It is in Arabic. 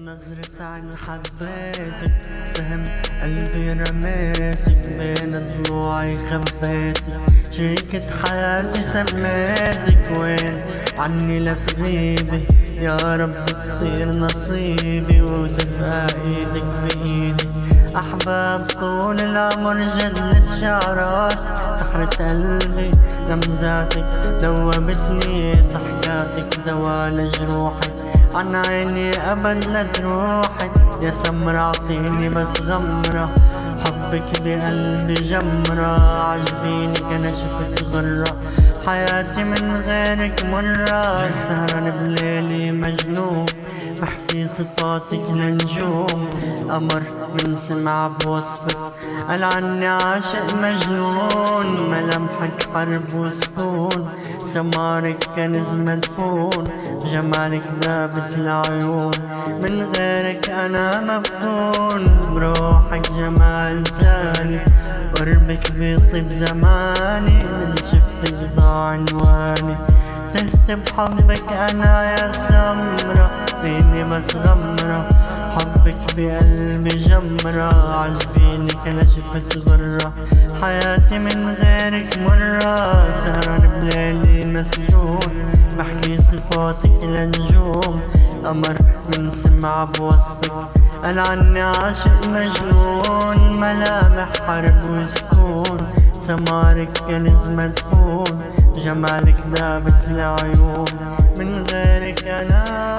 بنظرة عين حبيتك، بسهم قلبي رميتك، بين ضلوعي خبيتك، شريكة حياتي سميتك، وين عني لا تغيبي، يا رب تصير نصيبي وتبقى ايدك بايدي. احباب طول العمر جدلت شعرات، سحرة قلبي لمزاتك دوبتني، ضحكاتك دوا لجروحي، عن عيني ابد لا تروحي، يا سمرة اعطيني بس غمرة، حبك بقلبي جمرة، عجبيني كنشفة غرة، حياتي من غيرك مرة، سهران بليلي مجنون، بحكي صفاتك لنجوم، قمر من سمع بوصفك، قال عني عاشق مجنون، ملامحك حرب وسكون، سمارك كنز مدفون، جمالك دابت العيون، من غيرك انا مفتون، بروحك جمال تاني، قربك بيطيب زماني، من شفتك ضاع عنواني، تهت بحبك انا يا سمرة، فيني بس غمرة، حبك بقلبي جمرة، عجبيني كنشفة غرة، حياتي من غيرك مرة، سهران بليلي مسجون، بحكي صفاتك لنجوم، قمر من سمع بوصفك، قال عني عاشق مجنون، ملامح حرب وسكون، سمارك كنز مدفون، جمالك دابت العيون، من غيرك انا